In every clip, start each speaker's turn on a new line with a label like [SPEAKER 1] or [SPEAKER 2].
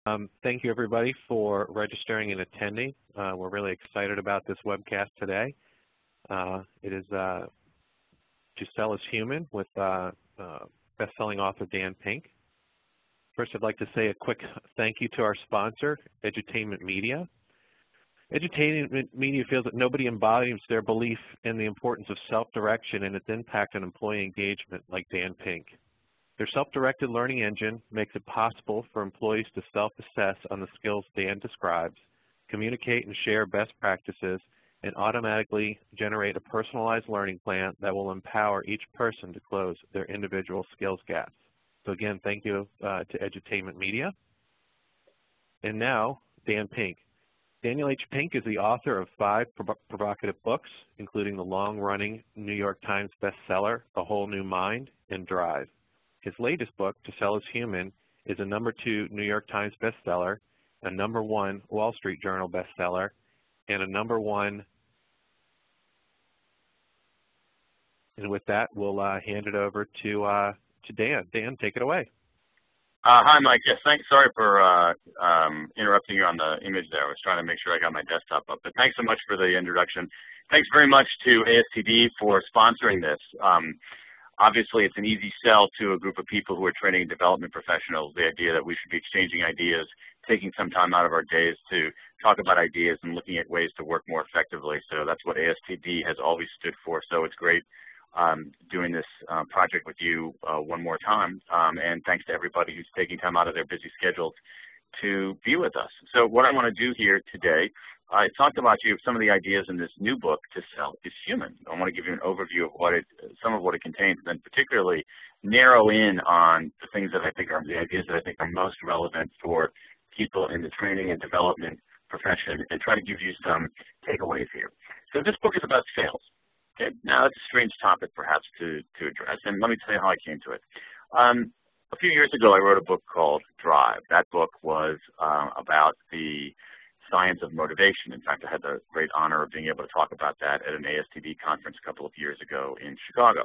[SPEAKER 1] Thank you, everybody, for registering and attending. We're really excited about this webcast today. It is To Sell is Human with best-selling author Dan Pink. First, I'd like to say a quick thank you to our sponsor, Edutainment Media. Edutainment Media feels that nobody embodies their belief in the importance of self-direction and its impact on employee engagement like Dan Pink. Their self-directed learning engine makes it possible for employees to self-assess on the skills Dan describes, communicate and share best practices, and automatically generate a personalized learning plan that will empower each person to close their individual skills gaps. So again, thank you to Edutainment Media. And now, Dan Pink. Daniel H. Pink is the author of 5 provocative books, including the long-running New York Times bestseller, A Whole New Mind, and Drive. His latest book, To Sell is Human, is a #2 New York Times bestseller, a #1 Wall Street Journal bestseller, and a #1. And with that, we'll hand it over to Dan. Dan, take it away.
[SPEAKER 2] Hi, Mike. Yes, thanks. Sorry for interrupting you on the image there. I was trying to make sure I got my desktop up. But thanks so much for the introduction. Thanks very much to ASTD for sponsoring this. Obviously, it's an easy sell to a group of people who are training and development professionals, the idea that we should be exchanging ideas, taking some time out of our days to talk about ideas and looking at ways to work more effectively. So that's what ASTD has always stood for. So it's great doing this project with you one more time. And thanks to everybody who's taking time out of their busy schedules to be with us. So what I want to do here today I talked about some of the ideas in this new book, To Sell is Human. I want to give you an overview of some of what it contains, and then particularly narrow in on the things that I think are the ideas that I think are most relevant for people in the training and development profession, and try to give you some takeaways here. So this book is about sales. Okay, now that's a strange topic perhaps to address, and let me tell you how I came to it. A few years ago, I wrote a book called Drive. That book was about the science of motivation. In fact, I had the great honor of being able to talk about that at an ASTD conference a couple of years ago in Chicago.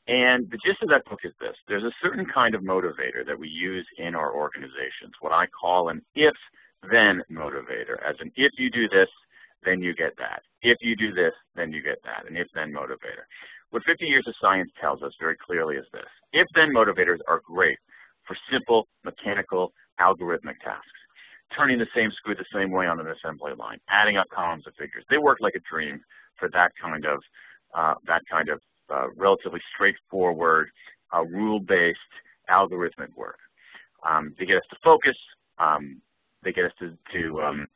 [SPEAKER 2] And the gist of that book is this. There's a certain kind of motivator that we use in our organizations, what I call an if-then motivator, as an if you do this, then you get that. If you do this, then you get that, an if-then motivator. What 50 years of science tells us very clearly is this. If-then motivators are great for simple, mechanical, algorithmic tasks. Turning the same screw the same way on an assembly line, adding up columns of figures. They work like a dream for that kind of relatively straightforward, rule-based, algorithmic work. They get us to focus. They get us to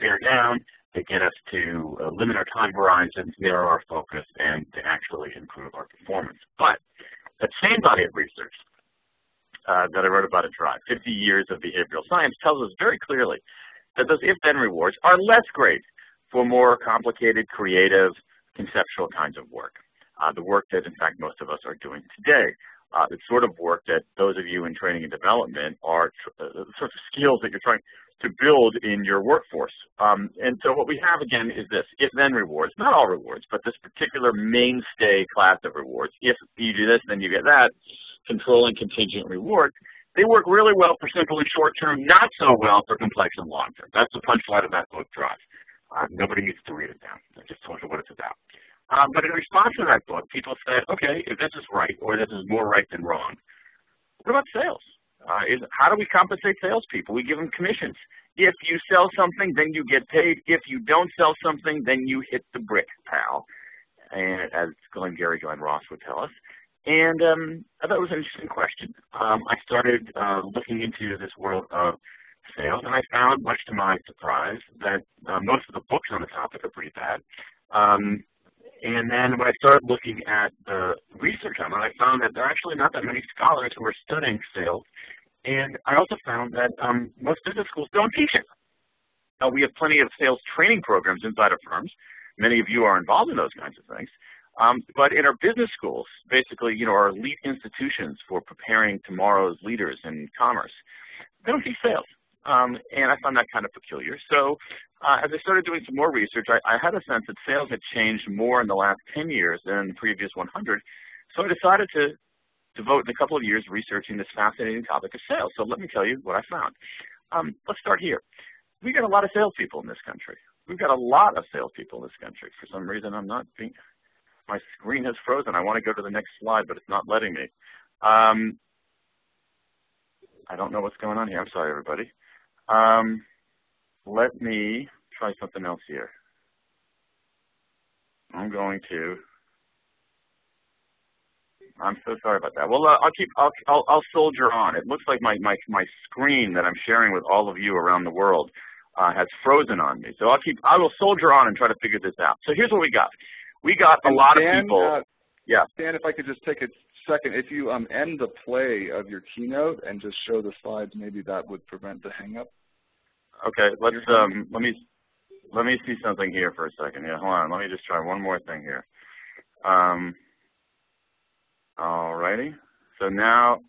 [SPEAKER 2] bear down. They get us to limit our time horizons, narrow our focus, and to actually improve our performance. But that same body of research that I wrote about at Drive, 50 years of behavioral science, tells us very clearly that those if-then rewards are less great for more complicated, creative, conceptual kinds of work. The work that, in fact, most of us are doing today. The sort of work that those of you in training and development are the sorts of skills that you're trying to build in your workforce. And so what we have, again, is this if-then rewards, not all rewards, but this particular mainstay class of rewards. If you do this, then you get that. Control and contingent reward. They work really well for simple and short-term, not so well for complex and long-term. That's the punchline of that book, Drive. Nobody needs to read it now. I just told you what it's about. But in response to that book, people said, okay, if this is right, or this is more right than wrong, what about sales? How do we compensate salespeople? We give them commissions. If you sell something, then you get paid. If you don't sell something, then you hit the brick, pal. And as Glenn Ross would tell us. And I thought it was an interesting question. I started looking into this world of sales, and I found, much to my surprise, that most of the books on the topic are pretty bad. And then when I started looking at the research on it, I found that there are actually not that many scholars who are studying sales. And I also found that most business schools don't teach it. We have plenty of sales training programs inside of firms. Many of you are involved in those kinds of things. But in our business schools, basically, our elite institutions for preparing tomorrow's leaders in commerce, they don't teach sales. And I found that kind of peculiar. So as I started doing some more research, I had a sense that sales had changed more in the last 10 years than in the previous 100. So I decided to devote a couple of years researching this fascinating topic of sales. So let me tell you what I found. Let's start here. We got a lot of salespeople in this country. We've got a lot of salespeople in this country. For some reason, my screen has frozen. I want to go to the next slide, but it's not letting me. I don't know what's going on here. I'm sorry, everybody. Let me try something else here. I'm so sorry about that. Well, I'll soldier on. It looks like my screen that I'm sharing with all of you around the world has frozen on me. So I will soldier on and try to figure this out. So here's what we got. We got a lot of people. Yeah.
[SPEAKER 3] Dan, if I could just take a second, if you end the play of your keynote and just show the slides, maybe that would prevent the hang-up.
[SPEAKER 2] Okay. Let me see something here for a second. Yeah, hold on. Let me just try one more thing here. Alrighty. So now,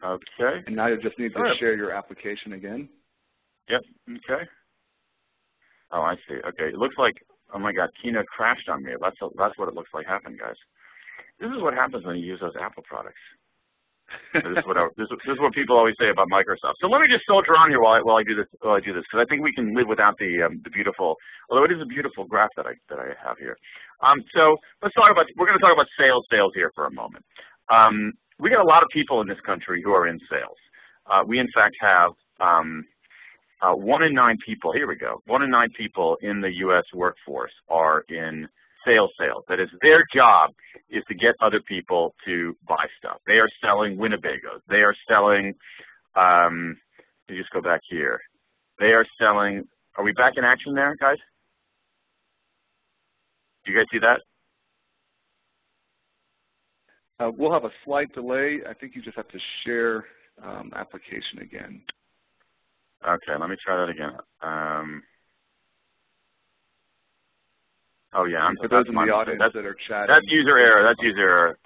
[SPEAKER 2] okay.
[SPEAKER 3] And now you just need to share your application again.
[SPEAKER 2] Yep. Okay. Oh, I see. Okay. It looks like, oh my God, Keynote crashed on me. That's what it looks like happened, guys. This is what happens when you use those Apple products. This is what people always say about Microsoft. So let me just soldier on here while I do this, because I think we can live without the beautiful, although it is a beautiful graph that I have here. So we're going to talk about sales here for a moment. We got a lot of people in this country who are in sales. We in fact have 1 in 9 people. Here we go. 1 in 9 people in the U.S. workforce are in sales. That is, their job is to get other people to buy stuff. They are selling Winnebagos. They are selling, let me just go back here. They are selling, are we back in action there, guys? Do you guys see that?
[SPEAKER 3] We'll have a slight delay. I think you just have to share application again.
[SPEAKER 2] Okay, let me try that again. Oh yeah,
[SPEAKER 3] for those in the audience that are chatting.
[SPEAKER 2] That's user error. That's user error.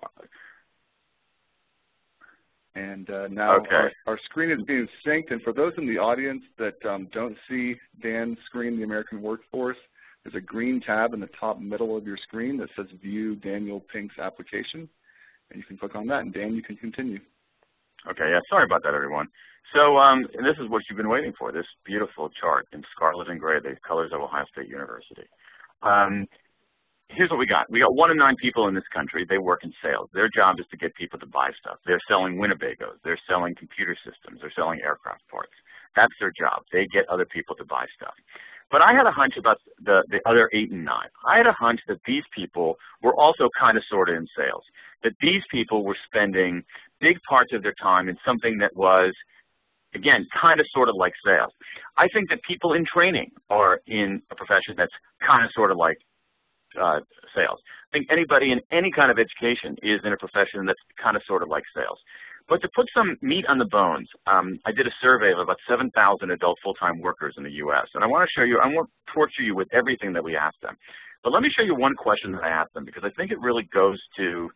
[SPEAKER 3] And now our screen is being synced. And for those in the audience that don't see Dan's screen, the American Workforce, there's a green tab in the top middle of your screen that says View Daniel Pink's application. And you can click on that, and Dan, you can continue.
[SPEAKER 2] Okay, yeah, sorry about that, everyone. So and this is what you've been waiting for, this beautiful chart in scarlet and gray, the colors of Ohio State University. Here's what we got. We got 1 in 9 people in this country. They work in sales. Their job is to get people to buy stuff. They're selling Winnebagos. They're selling computer systems. They're selling aircraft parts. That's their job. They get other people to buy stuff. But I had a hunch about the other 8 and 9. I had a hunch that these people were also kind of sort of in sales, that these people were spending big parts of their time in something that was, again, kind of sort of like sales. I think that people in training are in a profession that's kind of sort of like sales. I think anybody in any kind of education is in a profession that's kind of sort of like sales. But to put some meat on the bones, I did a survey of about 7,000 adult full-time workers in the U.S. And I want to show you, I won't torture you with everything that we asked them. But let me show you one question that I asked them, because I think it really goes to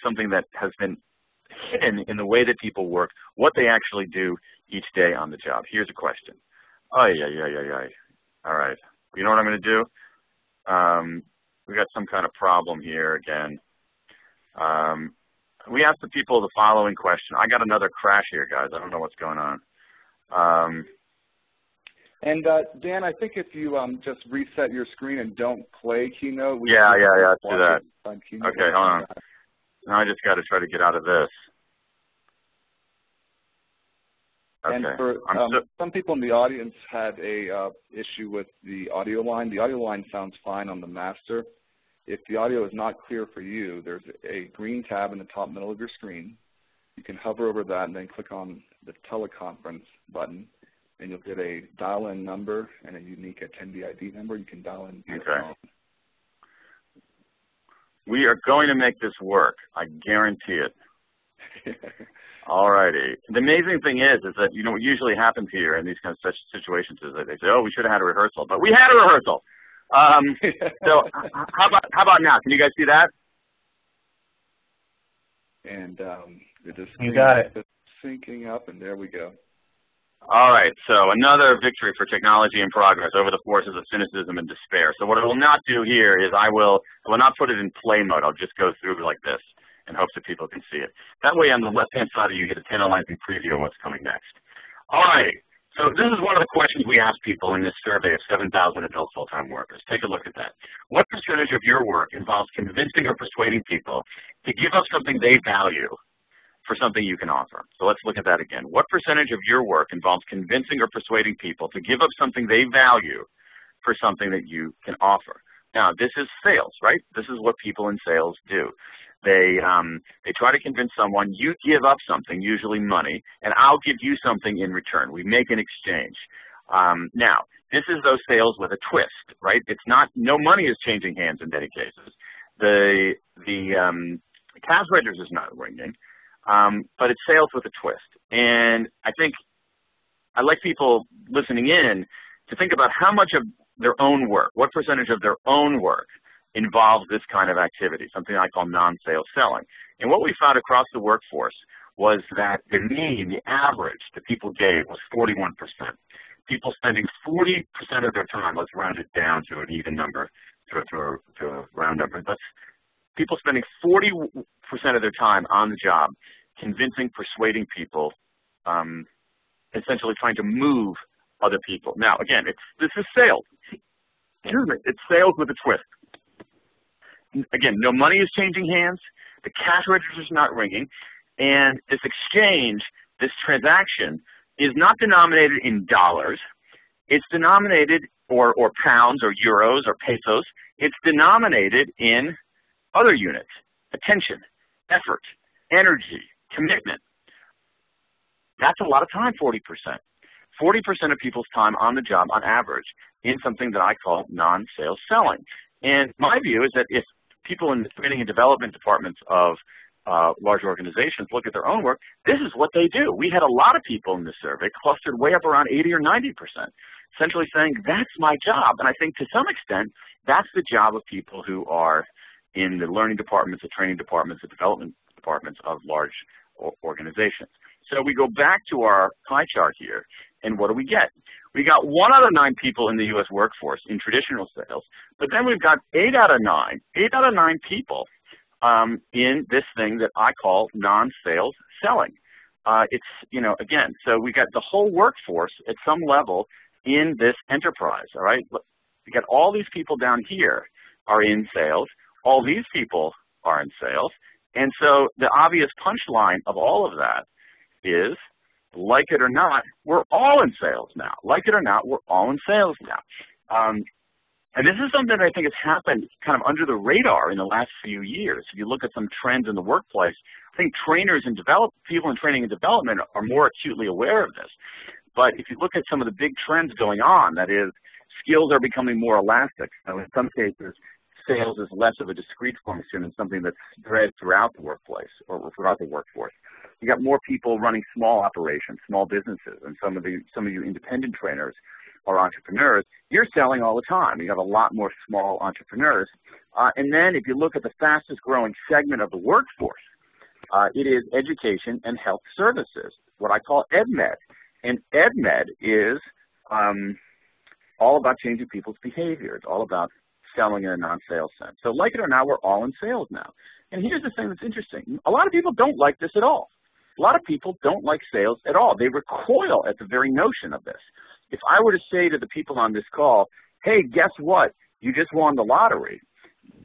[SPEAKER 2] something that has been hidden in the way that people work, what they actually do each day on the job. Here's a question. All right. You know what I'm going to do? We got some kind of problem here again. We asked the people the following question. I got another crash here, guys. I don't know what's going on.
[SPEAKER 3] And Dan, I think if you just reset your screen and don't play Keynote.
[SPEAKER 2] Yeah, let's do that. Okay, hold on. Now I just got to try to get out of this. Okay.
[SPEAKER 3] And for some people in the audience had a issue with the audio line. The audio line sounds fine on the master. If the audio is not clear for you, there's a green tab in the top middle of your screen. You can hover over that and then click on the teleconference button, and you'll get a dial-in number and a unique attendee ID number. You can dial in your phone.
[SPEAKER 2] We are going to make this work. I guarantee it. All righty. The amazing thing is that, you know, what usually happens here in these kinds of situations is that they say, oh, we should have had a rehearsal. But we had a rehearsal. So how about now? Can you guys see that?
[SPEAKER 3] And
[SPEAKER 1] you got it.
[SPEAKER 2] Syncing up, and there we go. All right, so another victory for technology and progress over the forces of cynicism and despair. So what I will not do here is I will not put it in play mode. I'll just go through like this in hopes that people can see it. That way on the left-hand side you get a tantalizing preview of what's coming next. All right. So this is one of the questions we ask people in this survey of 7,000 adult full-time workers. Take a look at that. What percentage of your work involves convincing or persuading people to give up something they value for something you can offer? So let's look at that again. What percentage of your work involves convincing or persuading people to give up something they value for something that you can offer? Now, this is sales, right? This is what people in sales do. They try to convince someone, you give up something, usually money, and I'll give you something in return. We make an exchange. Now, this is those sales with a twist, right? It's not, no money is changing hands in many cases. The cash register is not ringing, but it's sales with a twist. And I think I'd like people listening in to think about how much of their own work, what percentage of their own work involves this kind of activity, something I call non-sales selling. And what we found across the workforce was that the mean, the average that people gave was 41%. People spending 40% of their time, let's round it down to an even number, to a round number, but people spending 40% of their time on the job convincing, persuading people, essentially trying to move other people. Now, again, this is sales. It's sales with a twist. Again, no money is changing hands, the cash register is not ringing, and this exchange, this transaction, is not denominated in dollars. It's denominated, or pounds, or euros, or pesos. It's denominated in other units: attention, effort, energy, commitment. That's a lot of time, 40%. 40% of people's time on the job, on average, in something that I call non-sales selling. And my view is that if people in the training and development departments of large organizations look at their own work, this is what they do. We had a lot of people in this survey clustered way up around 80 or 90%, essentially saying, that's my job. And I think to some extent, that's the job of people who are in the learning departments, the training departments, the development departments of large organizations. So we go back to our pie chart here, and what do we get? We got 1 out of 9 people in the U.S. workforce in traditional sales, but then we've got 8 out of 9 people in this thing that I call non-sales selling. It's, you know, again, so we got the whole workforce at some level in this enterprise, all right? We got all these people down here are in sales, all these people are in sales, and so the obvious punchline of all of that is, like it or not, we're all in sales now. Like it or not, we're all in sales now. And this is something that I think has happened kind of under the radar in the last few years. If you look at some trends in the workplace, I think trainers and people in training and development are more acutely aware of this. But if you look at some of the big trends going on, that is, skills are becoming more elastic. So in some cases, sales is less of a discrete function and something that's spread throughout the workplace or throughout the workforce. You got more people running small operations, small businesses, and some of you independent trainers or entrepreneurs, you're selling all the time. You have a lot more small entrepreneurs. And then if you look at the fastest growing segment of the workforce, it is education and health services, what I call EdMed. And EdMed is all about changing people's behavior. It's all about selling in a non-sales sense. So like it or not, we're all in sales now. And here's the thing that's interesting. A lot of people don't like this at all. A lot of people don't like sales at all. They recoil at the very notion of this. If I were to say to the people on this call, hey, guess what? You just won the lottery,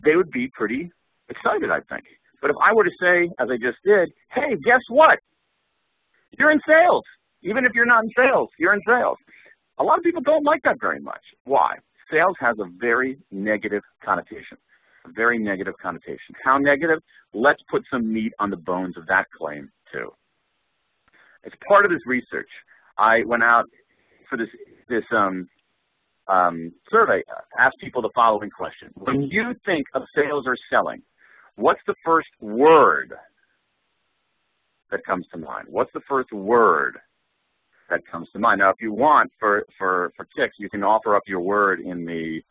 [SPEAKER 2] they would be pretty excited, I think. But if I were to say, as I just did, hey, guess what? You're in sales. Even if you're not in sales, you're in sales. A lot of people don't like that very much. Why? Sales has a very negative connotation. A very negative connotation. How negative? Let's put some meat on the bones of that claim, too. As part of this research, I went out for this survey, asked people the following question. When you think of sales or selling, what's the first word that comes to mind? What's the first word that comes to mind? Now, if you want, for kicks, you can offer up your word in the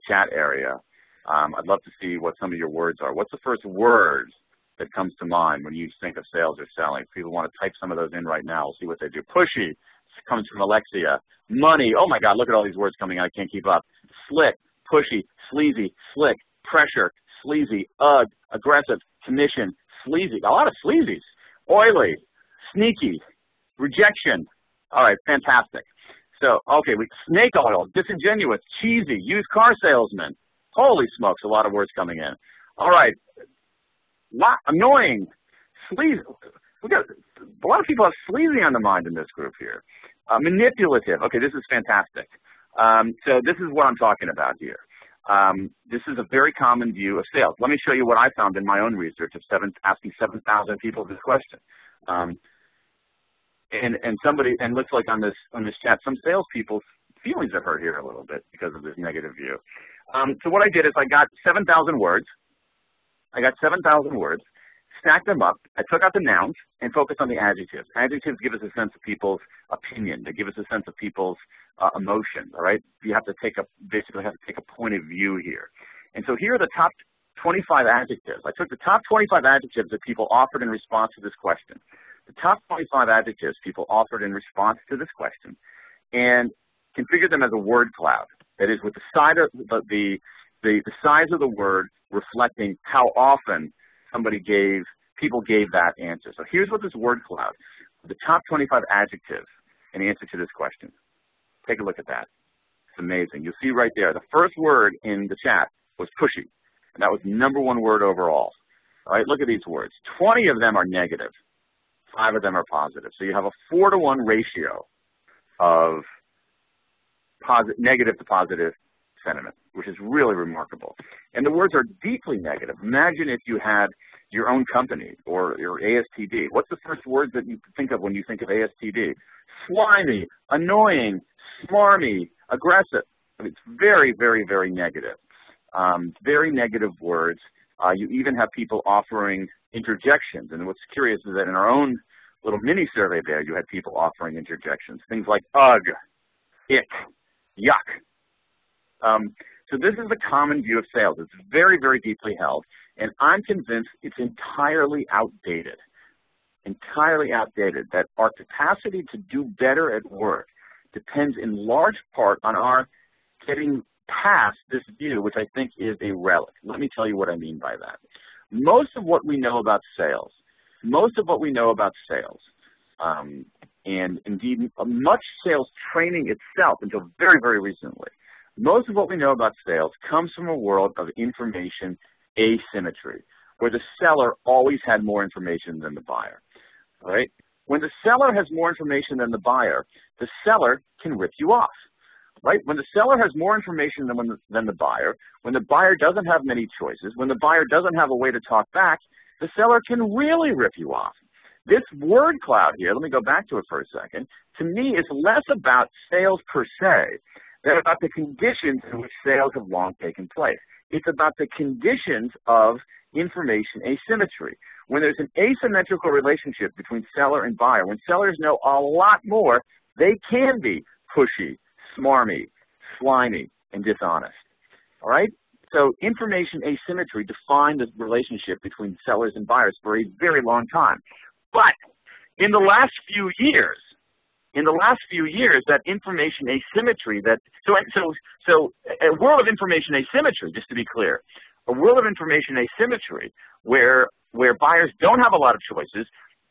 [SPEAKER 2] chat area. I'd love to see what some of your words are. What's the first word that comes to mind when you think of sales or selling? If people want to type some of those in right now, we'll see what they do. Pushy comes from Alexia. Money, oh my God, look at all these words coming out, I can't keep up. Slick, pushy, sleazy, slick, pressure, sleazy, aggressive, commission, sleazy, a lot of sleazies. Oily, sneaky, rejection, All right, fantastic. So, okay, snake oil, disingenuous, cheesy, used car salesman. Holy smokes, a lot of words coming in. All right, annoying, sleazy. We got a lot of people have sleazy on the mind in this group here. Manipulative. Okay, this is fantastic. So this is what I'm talking about here. This is a very common view of sales. Let me show you what I found in my own research of asking 7,000 people this question. And looks like on this chat, some salespeople's feelings are hurt here a little bit because of this negative view. So what I did is I got 7,000 words. Stacked them up. I took out the nouns and focused on the adjectives. Adjectives give us a sense of people's opinion. They give us a sense of people's emotion. All right, you have to basically have to take a point of view here. And so here are the top 25 adjectives. I took the top 25 adjectives that people offered in response to this question. The top 25 adjectives people offered in response to this question, and configured them as a word cloud. That is, with the size of the word reflecting how often people gave that answer. So here's what this word cloud, the top 25 adjectives in answer to this question. Take a look at that. It's amazing. You'll see right there, the first word in the chat was pushy, and that was the #1 word overall. All right, look at these words. 20 of them are negative. 5 of them are positive. So you have a 4-to-1 ratio of negative to positive sentiment, which is really remarkable. And the words are deeply negative. Imagine if you had your own company or your ASTD. What's the first word that you think of when you think of ASTD? Slimy, annoying, smarmy, aggressive. I mean, it's very, very, very negative. Very negative words. You even have people offering interjections. And what's curious is that in our own little mini survey there, you had people offering interjections. Things like ugh, ick, yuck. So this is the common view of sales. It's very, very deeply held, and I'm convinced it's entirely outdated. Entirely outdated, that our capacity to do better at work depends in large part on our getting past this view, which I think is a relic. Let me tell you what I mean by that. Most of what we know about sales, and indeed much sales training itself until very, very recently, most of what we know about sales comes from a world of information asymmetry, where the seller always had more information than the buyer. All right? When the seller has more information than the buyer, the seller can rip you off. Right? When the seller has more information than the buyer, when the buyer doesn't have many choices, when the buyer doesn't have a way to talk back, the seller can really rip you off. This word cloud here, let me go back to it for a second, to me is less about sales per se than about the conditions in which sales have long taken place. It's about the conditions of information asymmetry. When there's an asymmetrical relationship between seller and buyer, when sellers know a lot more, they can be pushy, smarmy, slimy, and dishonest. All right? So information asymmetry defined the relationship between sellers and buyers for a very long time. But in the last few years, that information asymmetry, so a world of information asymmetry, just to be clear, a world of information asymmetry where buyers don't have a lot of choices,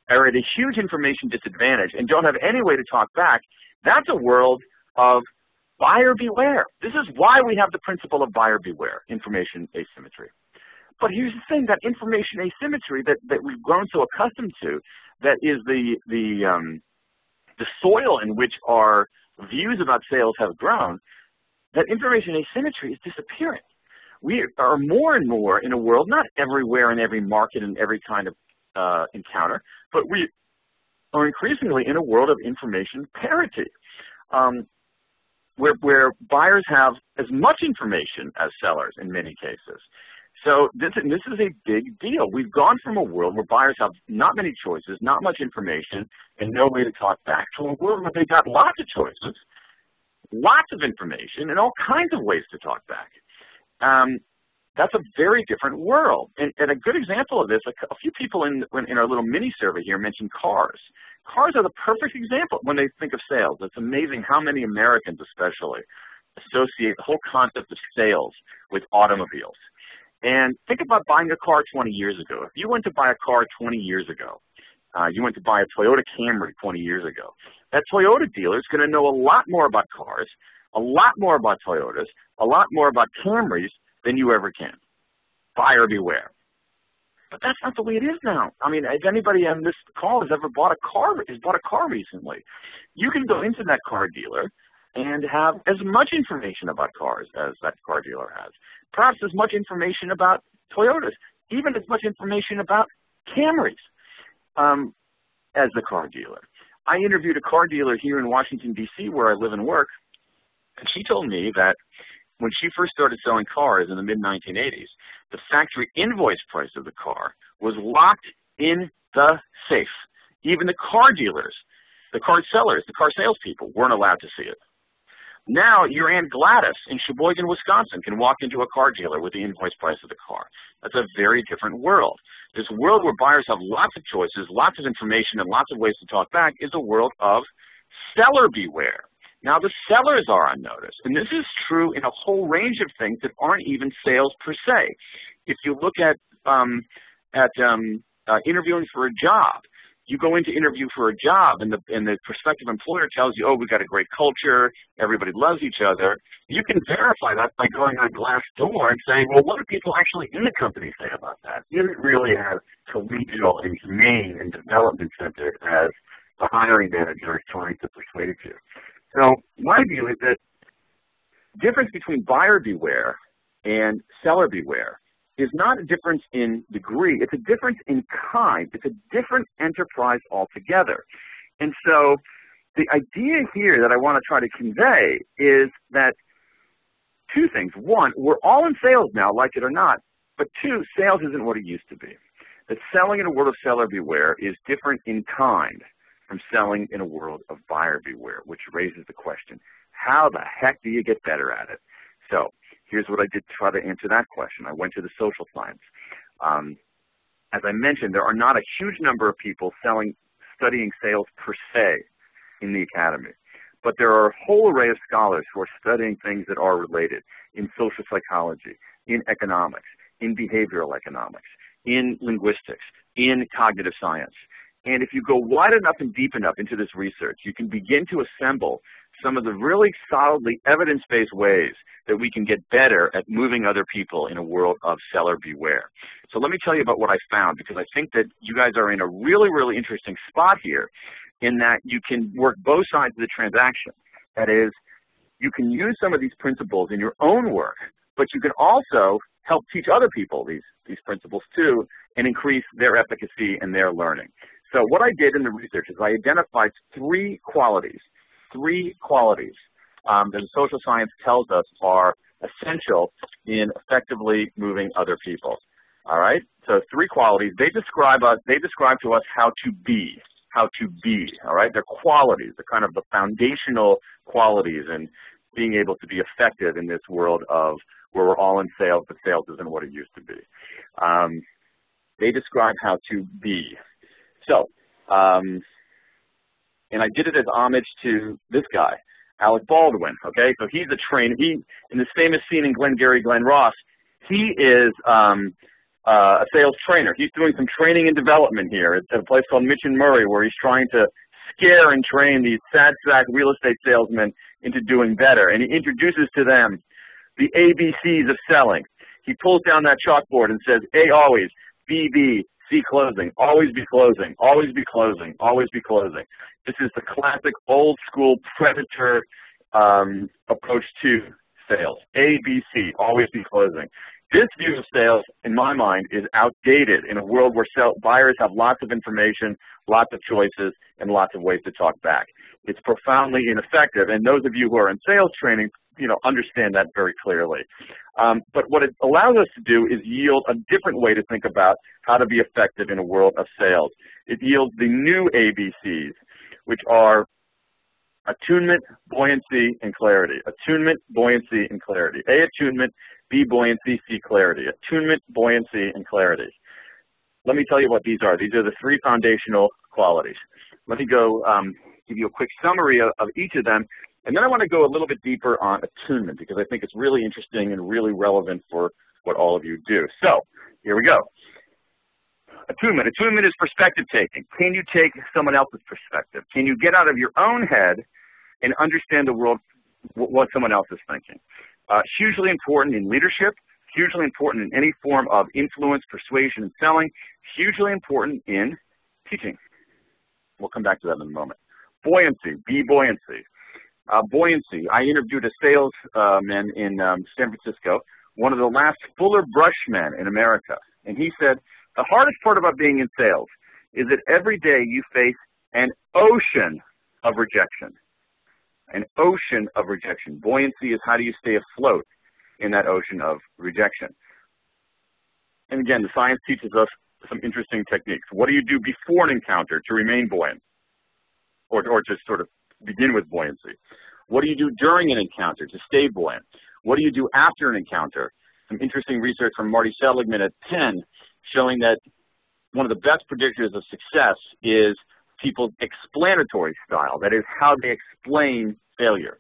[SPEAKER 2] are at a huge information disadvantage, and don't have any way to talk back, that's a world of buyer beware. This is why we have the principle of buyer beware, information asymmetry. But here's the thing, that information asymmetry that we've grown so accustomed to, that is the soil in which our views about sales have grown, that information asymmetry is disappearing. We are more and more in a world, not everywhere in every market and every kind of encounter, but we are increasingly in a world of information parity, where buyers have as much information as sellers in many cases. So this is a big deal. We've gone from a world where buyers have not many choices, not much information, and no way to talk back, to a world where they've got lots of choices, lots of information, and all kinds of ways to talk back. That's a very different world. And a good example of this, a few people in our little mini survey here mentioned cars. Cars are the perfect example when they think of sales. It's amazing how many Americans especially associate the whole concept of sales with automobiles. And think about buying a car 20 years ago. If you went to buy a car 20 years ago, you went to buy a Toyota Camry 20 years ago, that Toyota dealer is going to know a lot more about cars, a lot more about Toyotas, a lot more about Camrys than you ever can. Buyer beware. But that's not the way it is now. I mean, if anybody on this call has ever bought a car recently, you can go into that car dealer and have as much information about cars as that car dealer has. Perhaps as much information about Toyotas, even as much information about Camrys as the car dealer. I interviewed a car dealer here in Washington, D.C., where I live and work, and she told me that when she first started selling cars in the mid-1980s, the factory invoice price of the car was locked in the safe. Even the car dealers, the car sellers, the car salespeople weren't allowed to see it. Now, your Aunt Gladys in Sheboygan, Wisconsin can walk into a car dealer with the invoice price of the car. That's a very different world. This world where buyers have lots of choices, lots of information, and lots of ways to talk back is a world of seller beware. Now, the sellers are on notice, and this is true in a whole range of things that aren't even sales per se. If you look at interviewing for a job, you go in to interview for a job, and the prospective employer tells you, oh, we've got a great culture, everybody loves each other. You can verify that by going on Glassdoor and saying, well, what do people actually in the company say about that? Is it really as collegial and humane and development-centered as the hiring manager is trying to persuade it to? So my view is that the difference between buyer beware and seller beware is not a difference in degree, it's a difference in kind. It's a different enterprise altogether. And so the idea here that I want to try to convey is that two things. One, we're all in sales now, like it or not, but two, sales isn't what it used to be. That selling in a world of seller beware is different in kind from selling in a world of buyer beware, which raises the question, how the heck do you get better at it? So here's what I did to try to answer that question. I went to the social science. As I mentioned, there are not a huge number of people studying sales per se in the academy, but there are a whole array of scholars who are studying things that are related in social psychology, in economics, in behavioral economics, in linguistics, in cognitive science. And if you go wide enough and deep enough into this research, you can begin to assemble some of the really solidly evidence-based ways that we can get better at moving other people in a world of seller beware. So let me tell you about what I found, because I think that you guys are in a really, really interesting spot here in that you can work both sides of the transaction. That is, you can use some of these principles in your own work, but you can also help teach other people these principles too and increase their efficacy and their learning. So what I did in the research is I identified three qualities that the social science tells us are essential in effectively moving other people. All right? So three qualities. They describe to us how to be. All right? They're qualities. They're kind of the foundational qualities in being able to be effective in this world of where we're all in sales, but sales isn't what it used to be. They describe how to be. So, and I did it as homage to this guy, Alec Baldwin, okay? So he's a trainer. In this famous scene in Glengarry Glen Ross, he is a sales trainer. He's doing some training and development here at a place called Mitch and Murray, where he's trying to scare and train these sad sack real estate salesmen into doing better. And he introduces to them the ABCs of selling. He pulls down that chalkboard and says, A always, B, C closing, always be closing, always be closing, always be closing. This is the classic old school predator approach to sales. A, B, C, always be closing. This view of sales, in my mind, is outdated in a world where buyers have lots of information, lots of choices, and lots of ways to talk back. It's profoundly ineffective, and those of you who are in sales training, understand that very clearly. But what it allows us to do is yield a different way to think about how to be effective in a world of sales. It yields the new ABCs, which are attunement, buoyancy, and clarity. Attunement, buoyancy, and clarity. A, attunement, B, buoyancy, C, clarity. Attunement, buoyancy, and clarity. Let me tell you what these are. These are the three foundational qualities. Let me go give you a quick summary of each of them. And then I want to go a little bit deeper on attunement, because I think it's really interesting and really relevant for what all of you do. So here we go. Attunement. Attunement is perspective taking. Can you take someone else's perspective? Can you get out of your own head and understand the world, what someone else is thinking? Hugely important in leadership, hugely important in any form of influence, persuasion, and selling, hugely important in teaching. We'll come back to that in a moment. Buoyancy, be buoyancy. Buoyancy. I interviewed a salesman in San Francisco, one of the last Fuller Brush men in America, and he said, the hardest part about being in sales is that every day you face an ocean of rejection. An ocean of rejection. Buoyancy is how do you stay afloat in that ocean of rejection. And again, the science teaches us some interesting techniques. What do you do before an encounter to remain buoyant? Or to sort of begin with buoyancy? What do you do during an encounter to stay buoyant? What do you do after an encounter? Some interesting research from Marty Seligman at Penn showing that one of the best predictors of success is people's explanatory style. That is how they explain failure.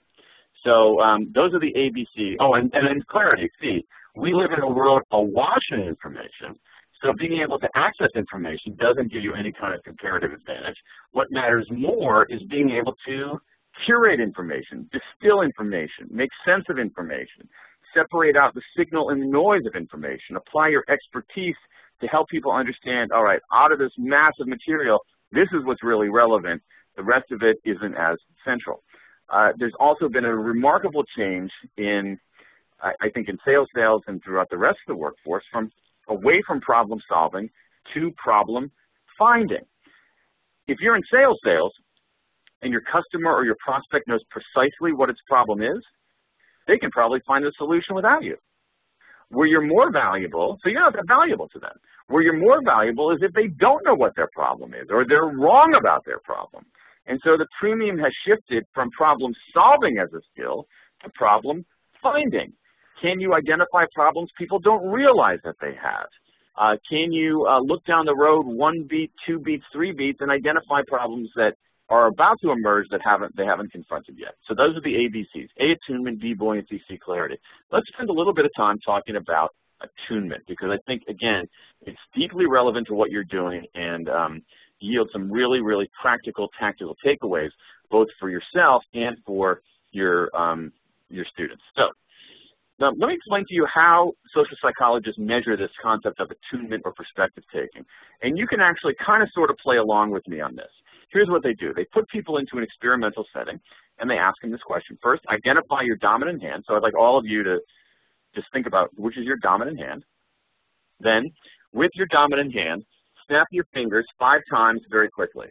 [SPEAKER 2] So those are the ABC. Oh, and then clarity. See, we live in a world awash in information. So being able to access information doesn't give you any kind of comparative advantage. What matters more is being able to curate information, distill information, make sense of information, separate out the signal and the noise of information, apply your expertise to help people understand, all right, out of this massive material, this is what's really relevant. The rest of it isn't as central. There's also been a remarkable change in, I think, in sales and throughout the rest of the workforce from away from problem solving to problem finding. If you're in sales and your customer or your prospect knows precisely what its problem is, they can probably find a solution without you. Where you're more valuable, so you're not that valuable to them. Where you're more valuable is if they don't know what their problem is or they're wrong about their problem. And so the premium has shifted from problem solving as a skill to problem finding. Can you identify problems people don't realize that they have? Can you look down the road 1 beat, 2 beats, 3 beats and identify problems that are about to emerge that they haven't confronted yet? So those are the ABCs. A, attunement, B, buoyancy, C, clarity. Let's spend a little bit of time talking about attunement because I think, again, it's deeply relevant to what you're doing and yields some really, really practical, tactical takeaways both for yourself and for your students. So now, let me explain to you how social psychologists measure this concept of attunement or perspective taking. And you can actually kind of sort of play along with me on this. Here's what they do. They put people into an experimental setting, and they ask them this question. First, identify your dominant hand. So I'd like all of you to just think about which is your dominant hand. Then, with your dominant hand, snap your fingers 5 times very quickly.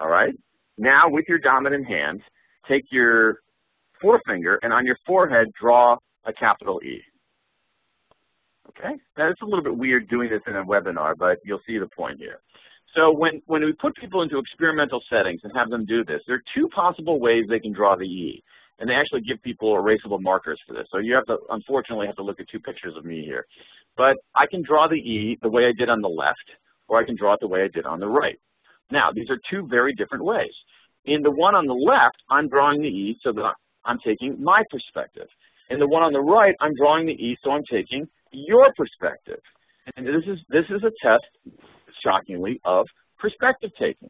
[SPEAKER 2] All right? Now, with your dominant hand, take your forefinger, and on your forehead, draw a capital E. Okay? Now, it's a little bit weird doing this in a webinar, but you'll see the point here. So when we put people into experimental settings and have them do this, there are 2 possible ways they can draw the E. And they actually give people erasable markers for this. So you have to, unfortunately, have to look at 2 pictures of me here. But I can draw the E the way I did on the left, or I can draw it the way I did on the right. Now, these are 2 very different ways. In the one on the left, I'm drawing the E so that I'm taking my perspective. In the one on the right, I'm drawing the E so I'm taking your perspective. And this is a test, shockingly, of perspective taking.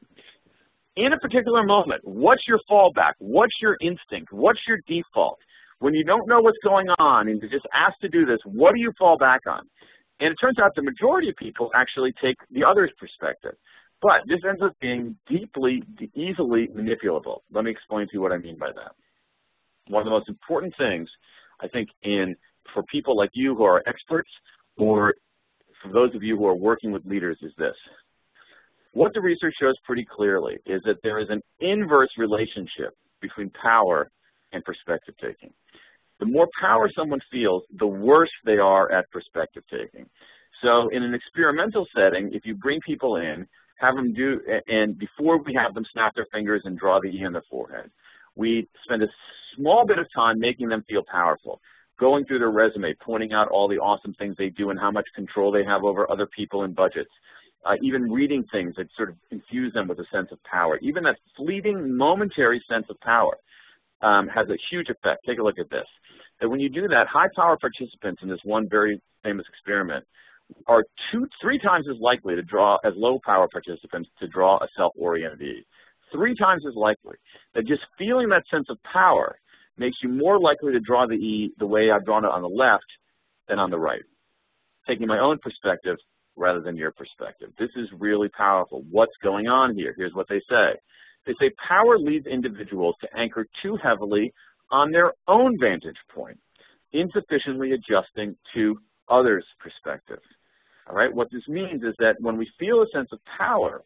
[SPEAKER 2] In a particular moment, what's your fallback? What's your instinct? What's your default? When you don't know what's going on and you're just asked to do this, what do you fall back on? And it turns out the majority of people actually take the other's perspective. But this ends up being deeply, easily manipulable. Let me explain to you what I mean by that. One of the most important things, I think, for people like you who are experts, or for those of you who are working with leaders, is this. What the research shows pretty clearly is that there is an inverse relationship between power and perspective taking. The more power someone feels, the worse they are at perspective taking. So in an experimental setting, if you bring people in, have them do, and before we have them snap their fingers and draw the E on their forehead, we spend a small bit of time making them feel powerful, going through their resume, pointing out all the awesome things they do and how much control they have over other people and budgets. Even reading things that sort of infuse them with a sense of power. Even that fleeting, momentary sense of power has a huge effect. Take a look at this. That when you do that, high-power participants in this one very famous experiment are 3 times as likely to draw, as low power participants, to draw a self-oriented E. 3 times as likely. That just feeling that sense of power makes you more likely to draw the E the way I've drawn it on the left than on the right. Taking my own perspective rather than your perspective. This is really powerful. What's going on here? Here's what they say. They say power leads individuals to anchor too heavily on their own vantage point, insufficiently adjusting to others' perspective. All right, what this means is that when we feel a sense of power,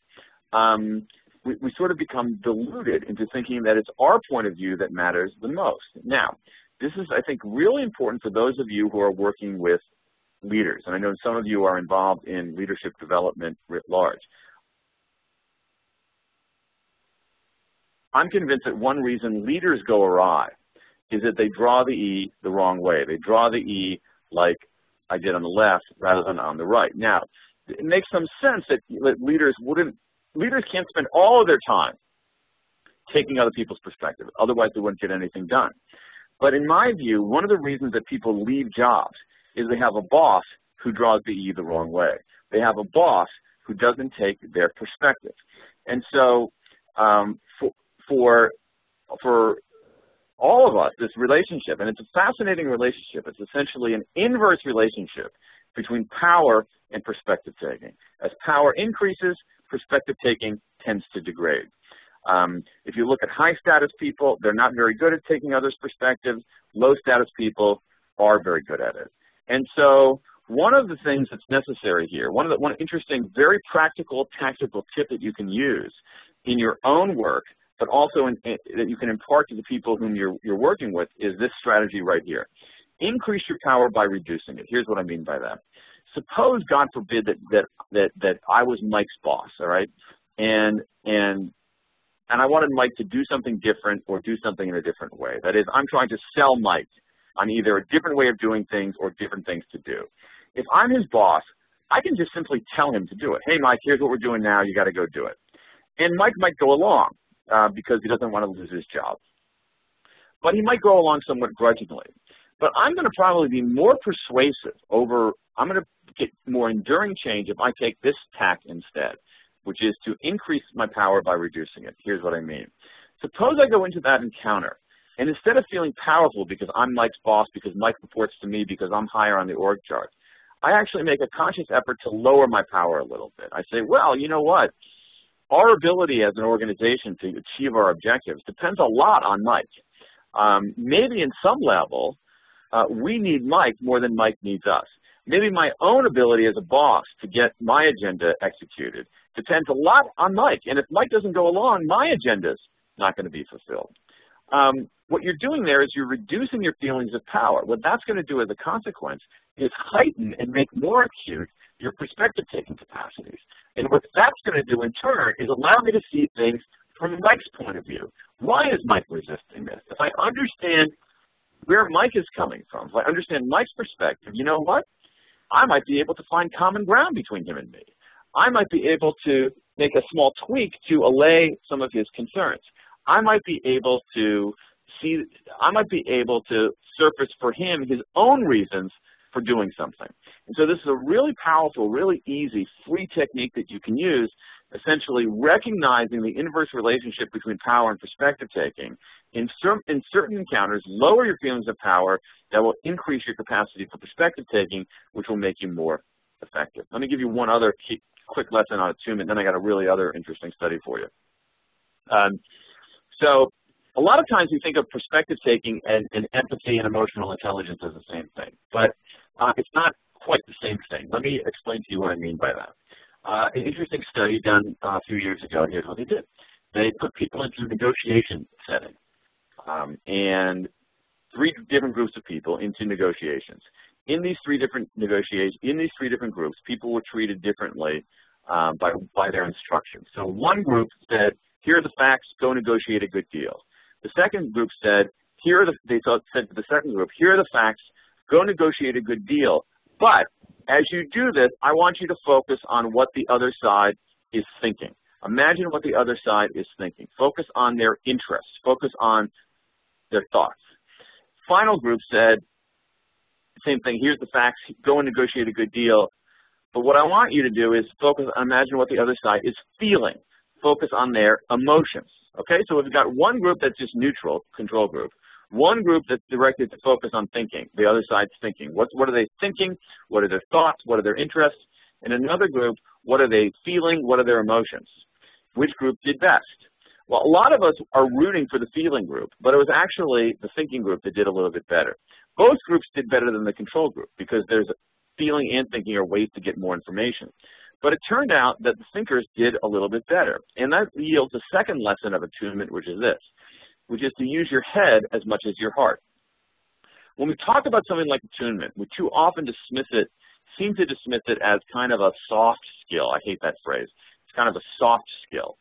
[SPEAKER 2] we sort of become deluded into thinking that it's our point of view that matters the most. Now, this is, I think, really important for those of you who are working with leaders, and I know some of you are involved in leadership development writ large. I'm convinced that one reason leaders go awry is that they draw the E the wrong way. They draw the E like I did on the left rather than on the right. Now, it makes some sense that leaders can't spend all of their time taking other people's perspective. Otherwise, they wouldn't get anything done. But in my view, one of the reasons that people leave jobs is they have a boss who draws the E the wrong way. They have a boss who doesn't take their perspective. And so for all of us, this relationship, and it's a fascinating relationship. It's essentially an inverse relationship between power and perspective taking. As power increases, perspective taking tends to degrade. If you look at high status people, they're not very good at taking others' perspectives. Low status people are very good at it. And so one of the things that's necessary here, one interesting, very practical, tactical tip that you can use in your own work, but also that you can impart to the people whom you're working with, is this strategy right here. Increase your power by reducing it. Here's what I mean by that. Suppose, God forbid, that I was Mike's boss, all right, and I wanted Mike to do something different or do something in a different way. That is, I'm trying to sell Mike on either a different way of doing things or different things to do. If I'm his boss, I can just simply tell him to do it. Hey, Mike, here's what we're doing now. You got to go do it. And Mike might go along because he doesn't want to lose his job. But he might go along somewhat grudgingly. But I'm going to probably be more persuasive I'm going to get more enduring change if I take this tack instead, which is to increase my power by reducing it. Here's what I mean. Suppose I go into that encounter, and instead of feeling powerful because I'm Mike's boss, because Mike reports to me, because I'm higher on the org chart, I actually make a conscious effort to lower my power a little bit. I say, well, you know what? Our ability as an organization to achieve our objectives depends a lot on Mike. Maybe in some level, we need Mike more than Mike needs us. Maybe my own ability as a boss to get my agenda executed depends a lot on Mike. And if Mike doesn't go along, my agenda's not going to be fulfilled. What you're doing there is you're reducing your feelings of power. What that's going to do as a consequence is heighten and make more acute your perspective-taking capacities. And what that's going to do in turn is allow me to see things from Mike's point of view. Why is Mike resisting this? If I understand where Mike is coming from, if I understand Mike's perspective, you know what? I might be able to find common ground between him and me. I might be able to make a small tweak to allay some of his concerns. I might be able to surface for him his own reasons for doing something. And so this is a really powerful, really easy, free technique that you can use, essentially recognizing the inverse relationship between power and perspective taking. In certain encounters, lower your feelings of power that will increase your capacity for perspective taking, which will make you more effective. Let me give you one other quick lesson on attunement, then I got a really other interesting study for you. So a lot of times we think of perspective taking and empathy and emotional intelligence as the same thing, but it's not quite the same thing. Let me explain to you what I mean by that. An interesting study done a few years ago, here's what they did. They put people into a negotiation setting and 3 different groups of people into negotiations. In these 3 different groups, people were treated differently by their instructions. So one group said, here are the facts, go negotiate a good deal. The second group said, they said to the second group, here are the facts, go negotiate a good deal. But as you do this, I want you to focus on what the other side is thinking. Imagine what the other side is thinking. Focus on their interests. Focus on their thoughts. Final group said, same thing, here's the facts, go and negotiate a good deal. But what I want you to do is focus, imagine what the other side is feeling. Focus on their emotions. Okay, so we've got one group that's just neutral, control group. One group that's directed to focus on thinking. The other side's thinking. What are they thinking? What are their thoughts? What are their interests? And another group, what are they feeling? What are their emotions? Which group did best? Well, a lot of us are rooting for the feeling group, but it was actually the thinking group that did a little bit better. Both groups did better than the control group because there's feeling and thinking are ways to get more information. But it turned out that the thinkers did a little bit better. And that yields a second lesson of attunement, which is this, which is to use your head as much as your heart. When we talk about something like attunement, we too often seem to dismiss it as kind of a soft skill. I hate that phrase. It's kind of a soft skill.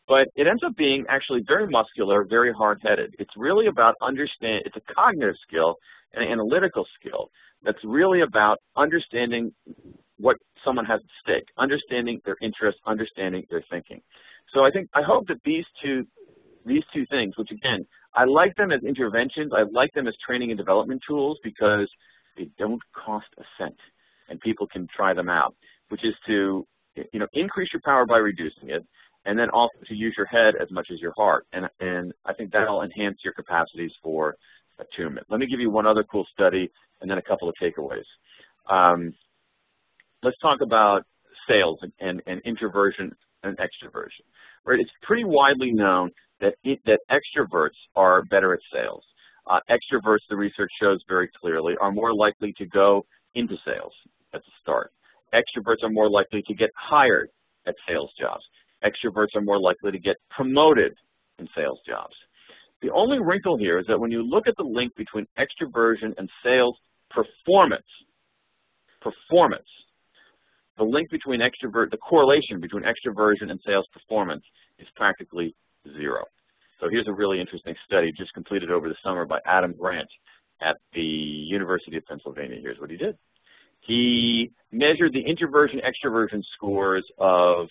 [SPEAKER 2] But it ends up being actually very muscular, very hard-headed. It's really about understanding. It's a cognitive skill, an analytical skill that's really about understanding what someone has at stake, understanding their interests, understanding their thinking. So I hope that these two things, which again, I like them as interventions, I like them as training and development tools because they don't cost a cent and people can try them out, which is to increase your power by reducing it, and then also to use your head as much as your heart. And I think that'll enhance your capacities for attunement. Let me give you one other cool study and then a couple of takeaways. Let's talk about sales and introversion and extroversion. Right? It's pretty widely known that extroverts are better at sales. Extroverts, the research shows very clearly, are more likely to go into sales at the start. Extroverts are more likely to get hired at sales jobs. Extroverts are more likely to get promoted in sales jobs. The only wrinkle here is that when you look at the link between extroversion and sales performance, the link between the correlation between extroversion and sales performance is practically zero. So here's a really interesting study just completed over the summer by Adam Grant at the University of Pennsylvania. Here's what he did. He measured the introversion-extroversion scores of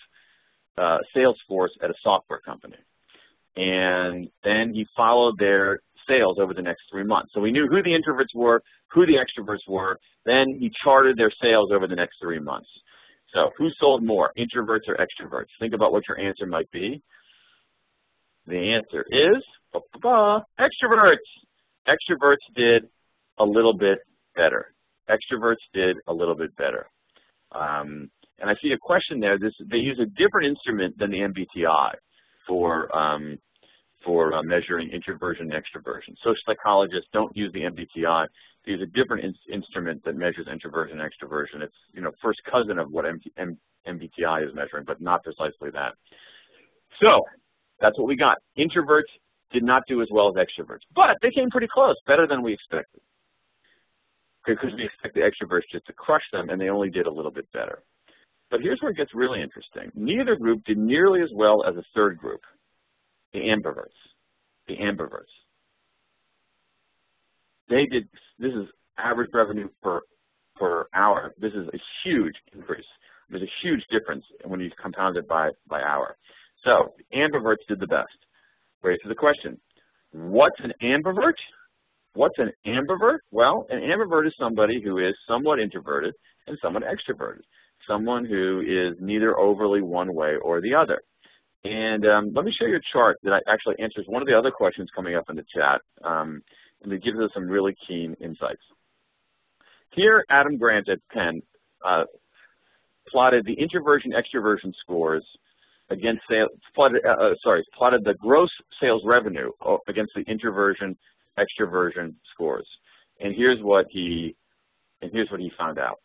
[SPEAKER 2] Salesforce at a software company. And then he followed their sales over the next 3 months. So we knew who the introverts were, who the extroverts were. Then he charted their sales over the next 3 months. So who sold more, introverts or extroverts? Think about what your answer might be. The answer is extroverts. Extroverts did a little bit better. Extroverts did a little bit better. And I see a question there. They use a different instrument than the MBTI for measuring introversion and extroversion. Social psychologists don't use the MBTI. They use a different instrument that measures introversion and extroversion. It's first cousin of what MBTI is measuring, but not precisely that. So that's what we got. Introverts did not do as well as extroverts, but they came pretty close, better than we expected. Because we expect the extroverts just to crush them, and they only did a little bit better. But here's where it gets really interesting. Neither group did nearly as well as a third group, the ambiverts. The ambiverts. They did, this is average revenue per hour. This is a huge increase. There's a huge difference when you compound it by hour. So ambiverts did the best. Right, so the question, what's an ambivert? What's an ambivert? Well, an ambivert is somebody who is somewhat introverted and somewhat extroverted. Someone who is neither overly one way or the other. And let me show you a chart that actually answers one of the other questions coming up in the chat, and it gives us some really keen insights. Here, Adam Grant at Penn plotted the introversion-extroversion scores against plotted the gross sales revenue against the introversion-extroversion scores. And here's what he found out.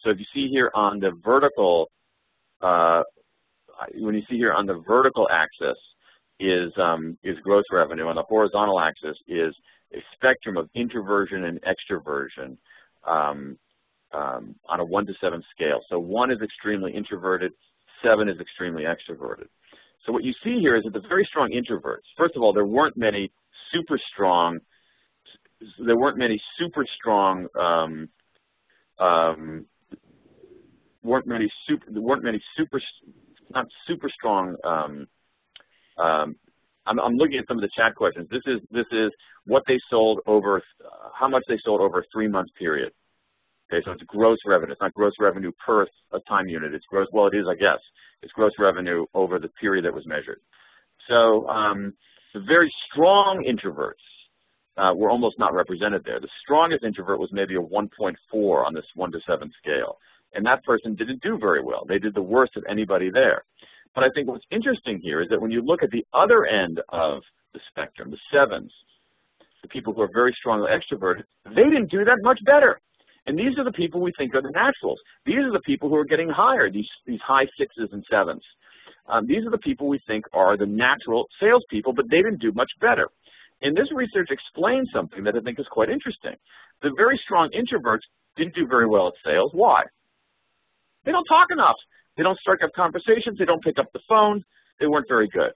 [SPEAKER 2] So if you see here on the vertical, when you see here on the vertical axis is gross revenue, on the horizontal axis is a spectrum of introversion and extroversion on a 1 to 7 scale. So 1 is extremely introverted, 7 is extremely extroverted. So what you see here is that the very strong introverts, first of all, there weren't many super strong I'm looking at some of the chat questions. This is what they sold over, how much they sold over a 3-month period. Okay, so it's gross revenue. It's not gross revenue per a time unit. It's gross, well, it is, I guess. It's gross revenue over the period that was measured. So the very strong introverts were almost not represented there. The strongest introvert was maybe a 1.4 on this 1 to 7 scale. And that person didn't do very well. They did the worst of anybody there. But I think what's interesting here is that when you look at the other end of the spectrum, the 7s, the people who are very strongly extroverted, they didn't do that much better. And these are the people we think are the naturals. These are the people who are getting higher, these high 6s and 7s. These are the people we think are the natural salespeople, but they didn't do much better. And this research explains something that I think is quite interesting. The very strong introverts didn't do very well at sales. Why? They don't talk enough. They don't strike up conversations. They don't pick up the phone. They weren't very good.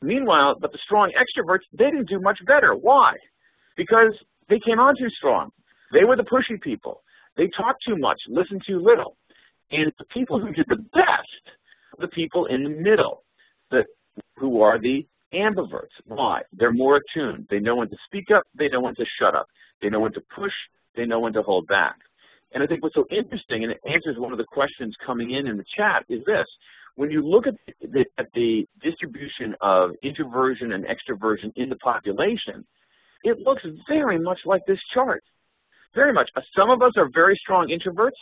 [SPEAKER 2] Meanwhile, but the strong extroverts, they didn't do much better. Why? Because they came on too strong. They were the pushy people. They talked too much, listened too little. And the people who did the best are the people in the middle, who are the ambiverts. Why? They're more attuned. They know when to speak up. They know when to shut up. They know when to push. They know when to hold back. And I think what's so interesting, and it answers one of the questions coming in the chat, is this. When you look at the distribution of introversion and extroversion in the population, it looks very much like this chart. Very much. Some of us are very strong introverts.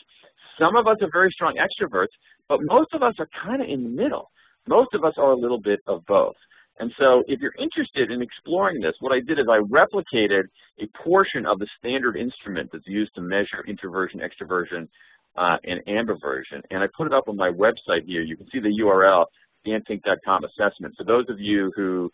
[SPEAKER 2] Some of us are very strong extroverts. But most of us are kind of in the middle. Most of us are a little bit of both. And so if you're interested in exploring this, what I did is I replicated a portion of the standard instrument that's used to measure introversion, extroversion, and ambiversion. And I put it up on my website here. You can see the URL, dantink.com assessment. For those of you who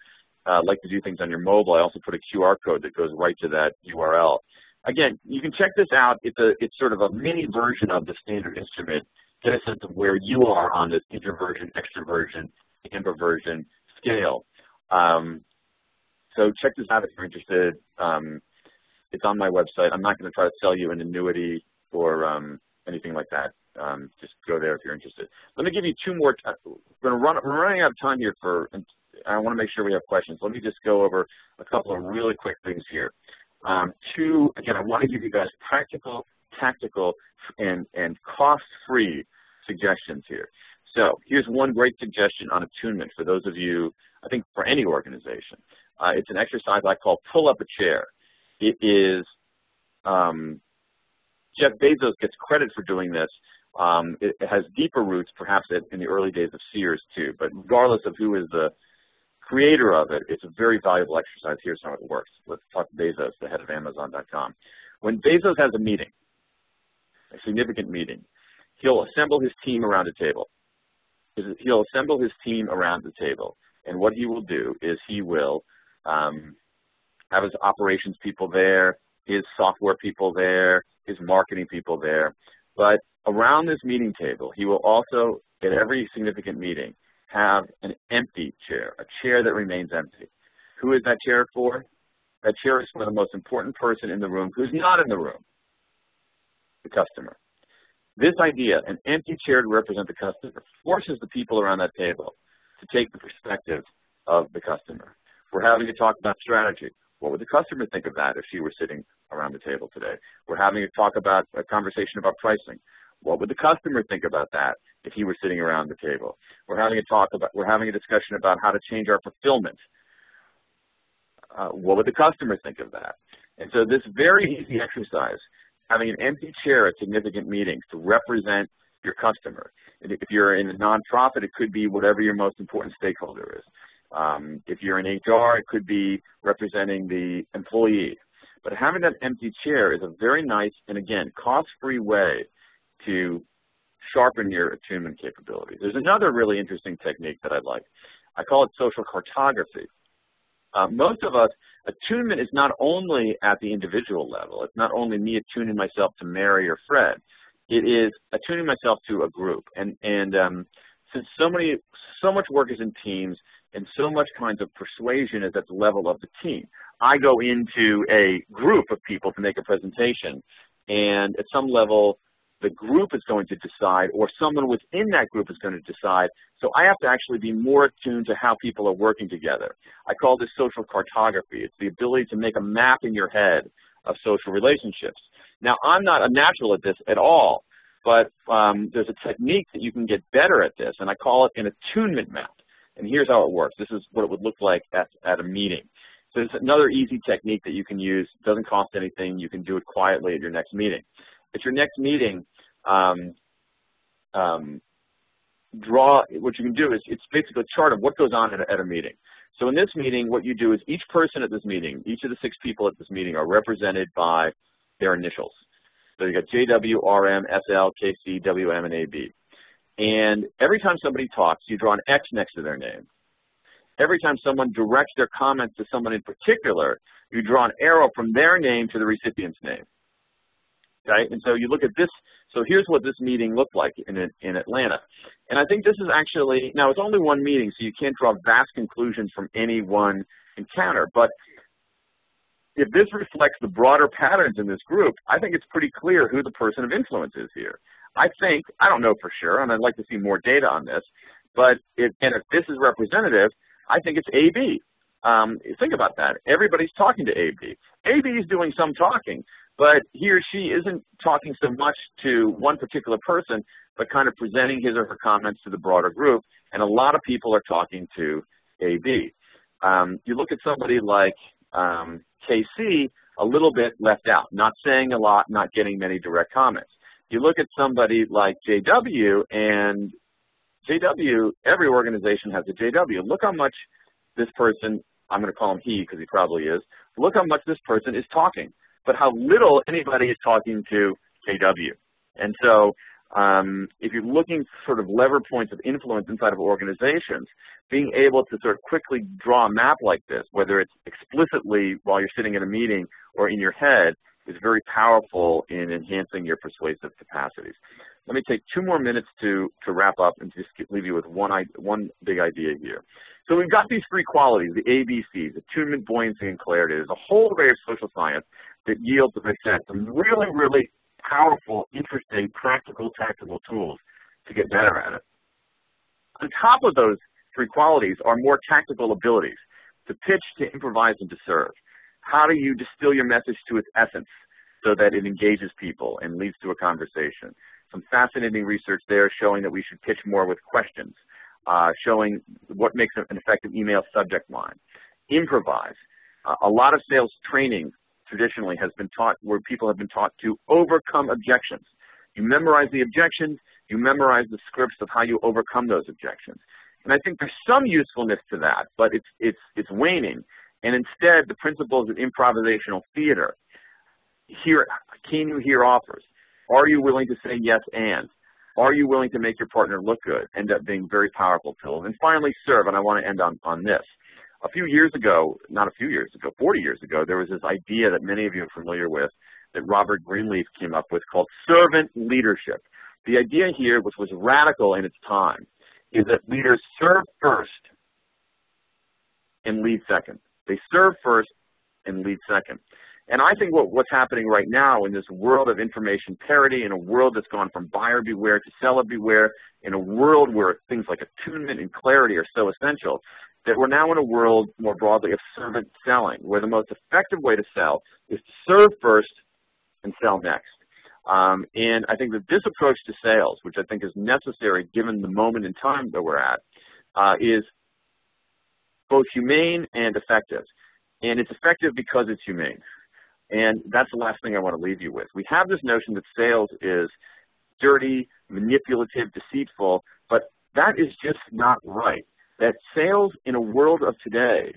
[SPEAKER 2] like to do things on your mobile, I also put a QR code that goes right to that URL. Again, you can check this out. It's sort of a mini version of the standard instrument. Get a sense of where you are on this introversion, extroversion, ambiversion scale. So check this out if you're interested. It's on my website. I'm not going to try to sell you an annuity or anything like that. Just go there if you're interested. Let me give you two more. We're running out of time here and I want to make sure we have questions. Let me just go over a couple of really quick things here. Again, I want to give you guys practical, tactical, and cost-free suggestions here. So here's one great suggestion on attunement for those of you, I think for any organization. It's an exercise I call pull up a chair. It is, Jeff Bezos gets credit for doing this. It has deeper roots perhaps in the early days of Sears too, but regardless of who is the creator of it, it's a very valuable exercise. Here's how it works. Let's talk to Bezos, the head of Amazon.com. When Bezos has a meeting, a significant meeting, he'll assemble his team around a table. He'll assemble his team around the table, and what he will do is he will have his operations people there, his software people there, his marketing people there, but around this meeting table, he will also, at every significant meeting, have an empty chair, a chair that remains empty. Who is that chair for? That chair is for the most important person in the room who's not in the room, the customer. This idea, an empty chair to represent the customer, forces the people around that table to take the perspective of the customer. We're having to talk about strategy. What would the customer think of that if she were sitting around the table today? We're having to talk about a conversation about pricing. What would the customer think about that if he were sitting around the table? We're having a discussion about how to change our fulfillment. What would the customer think of that? And so this very easy exercise, having an empty chair at significant meetings to represent your customer. If you're in a nonprofit, it could be whatever your most important stakeholder is. If you're in HR, it could be representing the employee. But having that empty chair is a very nice and, again, cost-free way to sharpen your attunement capability. There's another really interesting technique that I like. I call it social cartography. Most of us, attunement is not only at the individual level. It's not only me attuning myself to Mary or Fred. It is attuning myself to a group. And since so much work is in teams and so much kinds of persuasion is at the level of the team, I go into a group of people to make a presentation, and at some level, the group is going to decide, or someone within that group is going to decide. So I have to actually be more attuned to how people are working together. I call this social cartography. It's the ability to make a map in your head of social relationships. Now, I'm not a natural at this at all, but there's a technique that you can get better at this, and I call it an attunement map. And here's how it works. This is what it would look like at a meeting. So it's another easy technique that you can use. It doesn't cost anything. You can do it quietly at your next meeting. At your next meeting, what you can do is, it's basically a chart of what goes on at a meeting. So in this meeting, what you do is each person at this meeting, each of the 6 people at this meeting are represented by their initials. So you got JW, RM, SL, KC, WM, and AB. And every time somebody talks, you draw an X next to their name. Every time someone directs their comments to someone in particular, you draw an arrow from their name to the recipient's name. Okay? And so you look at this. So here's what this meeting looked like in Atlanta. And I think this is actually, now it's only one meeting, so you can't draw vast conclusions from any one encounter. But if this reflects the broader patterns in this group, I think it's pretty clear who the person of influence is here. I think, I don't know for sure, and I'd like to see more data on this, but if this is representative, I think it's AB. Think about that. Everybody's talking to AB. AB is doing some talking, but he or she isn't talking so much to one particular person, but kind of presenting his or her comments to the broader group, and a lot of people are talking to AB. You look at somebody like KC, a little bit left out, not saying a lot, not getting many direct comments. You look at somebody like JW, and JW, every organization has a JW. Look how much this person, I'm going to call him he because he probably is, look how much this person is talking, but how little anybody is talking to JW. And so if you're looking for sort of lever points of influence inside of organizations, being able to sort of quickly draw a map like this, whether it's explicitly while you're sitting in a meeting or in your head, is very powerful in enhancing your persuasive capacities. Let me take 2 more minutes to wrap up and just leave you with one big idea here. So we've got these 3 qualities, the ABCs, attunement, buoyancy, and clarity. There's a whole array of social science that yields, as I said, some really, really powerful, interesting, practical, tactical tools to get better at it. On top of those 3 qualities are more tactical abilities, to pitch, to improvise, and to serve. How do you distill your message to its essence so that it engages people and leads to a conversation? Some fascinating research there showing that we should pitch more with questions, showing what makes an effective email subject line. Improvise. A lot of sales training traditionally has been taught where people have been taught to overcome objections. You memorize the objections, you memorize the scripts of how you overcome those objections. And I think there's some usefulness to that, but it's waning. And instead, the principles of improvisational theater, can you hear offers? Are you willing to say yes and? Are you willing to make your partner look good? End up being very powerful tools. And finally, serve, and I want to end on this. A few years ago, not a few years ago, 40 years ago, there was this idea that many of you are familiar with that Robert Greenleaf came up with called servant leadership. The idea here, which was radical in its time, is that leaders serve first and lead second. They serve first and lead second. And I think what's happening right now in this world of information parity, in a world that's gone from buyer beware to seller beware, in a world where things like attunement and clarity are so essential, that we're now in a world more broadly of servant selling, where the most effective way to sell is to serve first and sell next. And I think that this approach to sales, which I think is necessary given the moment in time that we're at, is both humane and effective. And it's effective because it's humane. And that's the last thing I want to leave you with. We have this notion that sales is dirty, manipulative, deceitful, but that is just not right. That sales in a world of today,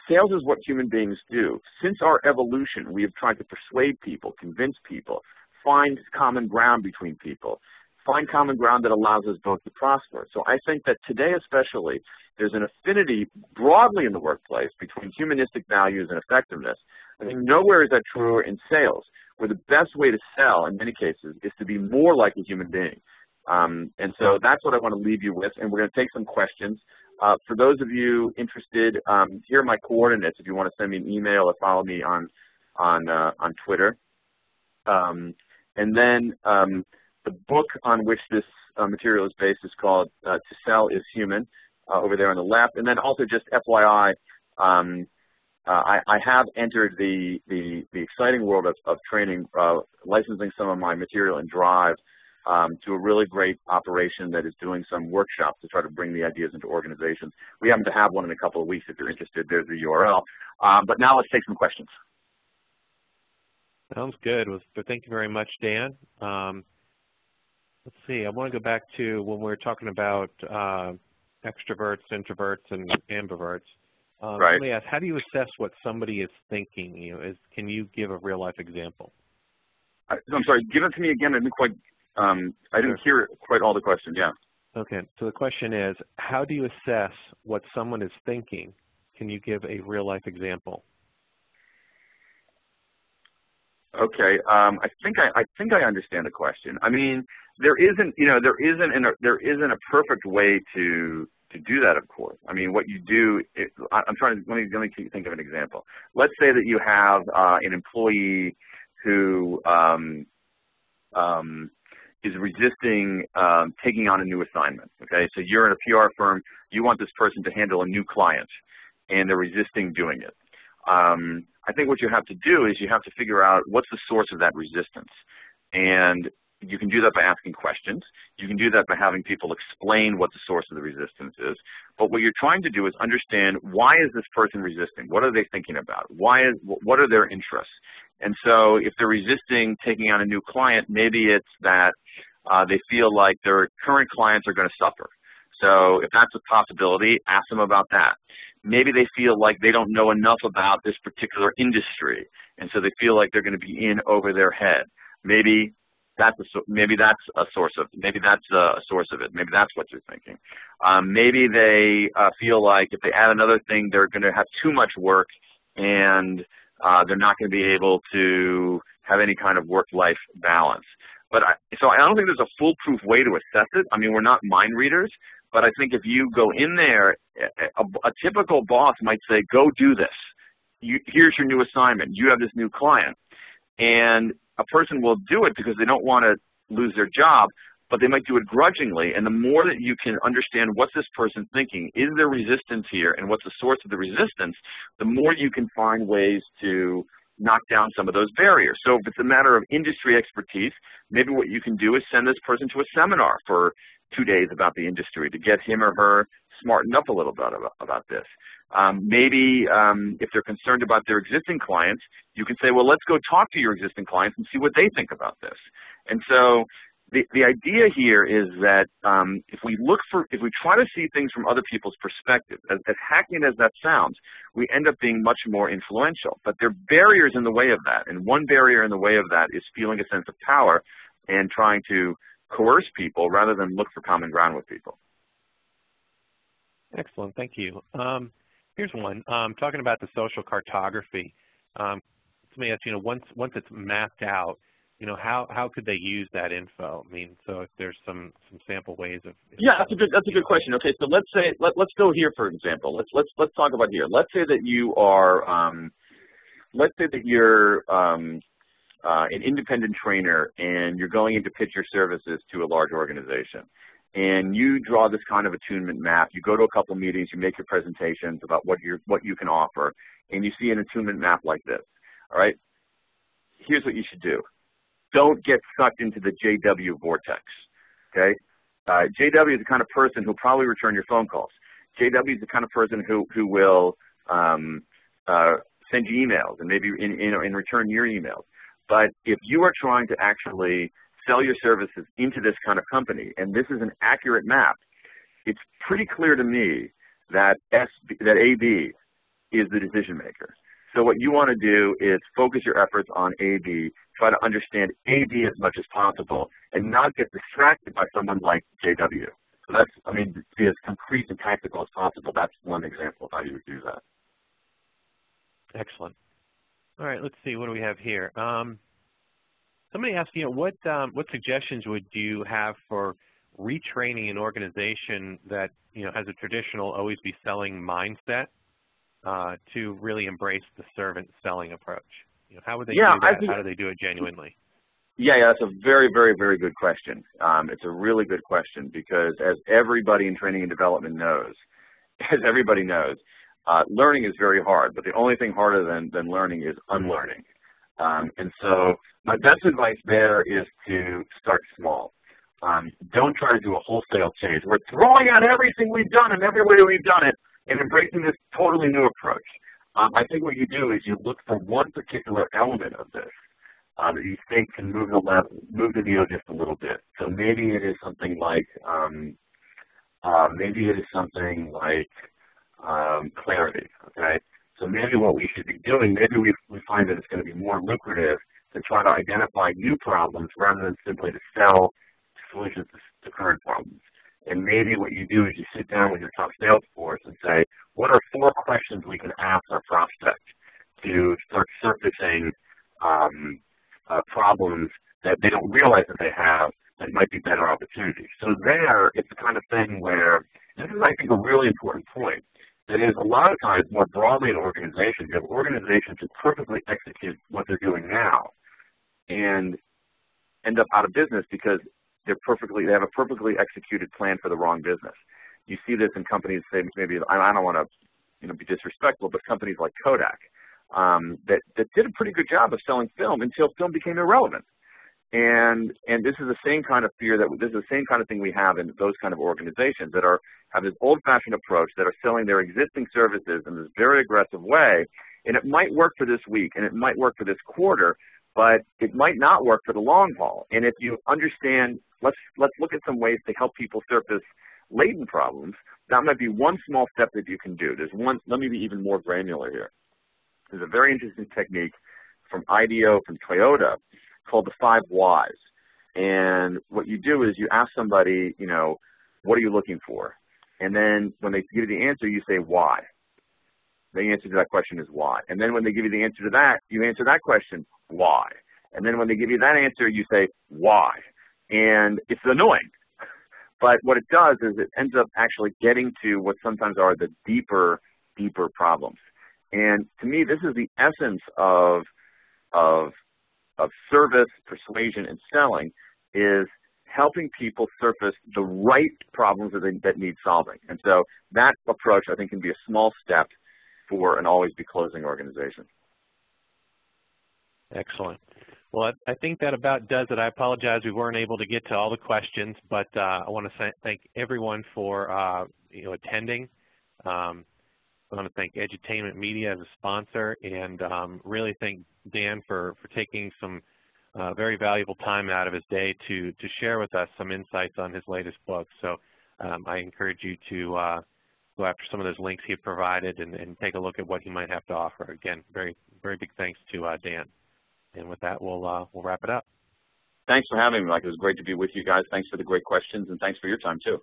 [SPEAKER 2] sales is what human beings do. Since our evolution, we have tried to persuade people, convince people, find common ground between people, find common ground that allows us both to prosper. So I think that today especially, there's an affinity broadly in the workplace between humanistic values and effectiveness. I think nowhere is that truer in sales, where the best way to sell in many cases is to be more like a human being. And so that's what I want to leave you with, and we're going to take some questions. For those of you interested, here are my coordinates if you want to send me an email or follow me on Twitter. And then the book on which this material is based is called To Sell is Human, over there on the left. And then also just FYI, I have entered the exciting world of training, licensing some of my material in Drive to a really great operation that is doing some workshops to try to bring the ideas into organizations. We happen to have one in a couple of weeks. If you're interested, there's the URL. But now let's take some questions.
[SPEAKER 1] Sounds good. Well, thank you very much, Dan. Let's see. I want to go back to when we were talking about extroverts, introverts, and ambiverts.
[SPEAKER 2] Right.
[SPEAKER 1] Let me ask, how do you assess what somebody is thinking? Can you give a real-life example?
[SPEAKER 2] I'm sorry. Give it to me again. I didn't quite. I didn't hear quite all the question. Yeah.
[SPEAKER 1] Okay. So the question is, how do you assess what someone is thinking? Can you give a real-life example?
[SPEAKER 2] Okay. I think I understand the question. I mean, there isn't a perfect way to do that, of course. I mean, what you do, let me think of an example. Let's say that you have an employee who is resisting taking on a new assignment. Okay, so you're in a PR firm, you want this person to handle a new client, and they're resisting doing it. I think what you have to do is you have to figure out what's the source of that resistance. And you can do that by asking questions. You can do that by having people explain what the source of the resistance is. But what you're trying to do is understand, why is this person resisting? What are they thinking about? What are their interests? And so if they're resisting taking on a new client, maybe it's that they feel like their current clients are going to suffer. So if that's a possibility, ask them about that. Maybe they feel like they don't know enough about this particular industry, and so they feel like they're going to be in over their head. Maybe that's a source of it. Maybe that's what you're thinking. Maybe they feel like if they add another thing, they're going to have too much work, and they're not going to be able to have any kind of work-life balance. So I don't think there's a foolproof way to assess it. I mean, we're not mind readers, but I think if you go in there, a typical boss might say, go do this. Here's your new assignment. You have this new client. And a person will do it because they don't want to lose their job, but they might do it grudgingly. And the more that you can understand what's this person thinking, is there resistance here, and what's the source of the resistance, the more you can find ways to knock down some of those barriers. So if it's a matter of industry expertise, maybe what you can do is send this person to a seminar for 2 days about the industry to get him or her smartened up a little bit about this. Maybe if they're concerned about their existing clients, you can say, well, let's go talk to your existing clients and see what they think about this. And so the idea here is that if we try to see things from other people's perspective, as hackneyed as that sounds, we end up being much more influential. But there are barriers in the way of that, and one barrier in the way of that is feeling a sense of power and trying to coerce people rather than look for common ground with people.
[SPEAKER 1] Excellent, thank you. Here's one, talking about the social cartography. Let me ask, once it's mapped out, how could they use that info? I mean, so if there's some sample ways of.
[SPEAKER 2] Yeah, that's a good question. Okay, so let's go here, for example. Let's talk about here. Let's say that you are an independent trainer, and you're going in to pitch your services to a large organization. And you draw this kind of attunement map. You go to a couple of meetings, you make your presentations about what you can offer, and you see an attunement map like this. All right? Here's what you should do. Don't get sucked into the JW vortex. Okay? JW is the kind of person who'll probably return your phone calls. JW is the kind of person who will send you emails and maybe in return your emails. But if you are trying to actually sell your services into this kind of company, and this is an accurate map, it's pretty clear to me that AB is the decision maker. So what you want to do is focus your efforts on AB, try to understand AB as much as possible, and not get distracted by someone like JW. So that's, be as concrete and tactical as possible. That's one example of how you would do that.
[SPEAKER 1] Excellent. All right, let's see, what do we have here? Somebody asked, what suggestions would you have for retraining an organization that has a traditional always be selling mindset to really embrace the servant selling approach? How would they do that? How do they do it genuinely?
[SPEAKER 2] Yeah, that's a very, very, very good question. It's a really good question because as everybody in training and development knows, learning is very hard, but the only thing harder than learning is unlearning. And so my best advice there is to start small. Don't try to do a wholesale change. We're throwing out everything we've done and every way we've done it and embracing this totally new approach. I think what you do is you look for one particular element of this that you think can move the needle just a little bit. So maybe it is something like clarity. Okay. So maybe what we should be doing, maybe we find that it's going to be more lucrative to try to identify new problems rather than simply to sell solutions to current problems. And maybe what you do is you sit down with your top sales force and say, what are 4 questions we can ask our prospect to start surfacing problems that they don't realize that they have that might be better opportunities. So there, it's the kind of thing where, this is, I think, a really important point. That is, a lot of times, more broadly in organizations, you have organizations who perfectly execute what they're doing now and end up out of business because they have a perfectly executed plan for the wrong business. You see this in companies, say maybe, I don't want to be disrespectful, but companies like Kodak that did a pretty good job of selling film until film became irrelevant. And this is the same kind of fear this is the same kind of thing we have in those kind of organizations that have this old-fashioned approach that are selling their existing services in this very aggressive way, and it might work for this week and it might work for this quarter, but it might not work for the long haul. And if you understand, let's look at some ways to help people surface latent problems. That might be one small step that you can do. Let me be even more granular here. There's a very interesting technique from IDEO, from Toyota, called the 5 whys. And what you do is you ask somebody, what are you looking for? And then when they give you the answer, you say why. The answer to that question is why. And then when they give you the answer to that, you answer that question, why. And then when they give you that answer, you say why. And it's annoying. But what it does is it ends up actually getting to what sometimes are the deeper problems. And to me, this is the essence of service, persuasion, and selling, is helping people surface the right problems that need solving. And so that approach, I think, can be a small step for an always be closing organization.
[SPEAKER 1] Excellent. Well, I think that about does it. I apologize we weren't able to get to all the questions, but I want to thank everyone for attending. I want to thank Edutainment Media as a sponsor, and really thank Dan for taking some very valuable time out of his day to share with us some insights on his latest book. So I encourage you to go after some of those links he had provided and take a look at what he might have to offer. Again, very big thanks to Dan. And with that, we'll wrap it up.
[SPEAKER 2] Thanks for having me, Mike. It was great to be with you guys. Thanks for the great questions, and thanks for your time, too.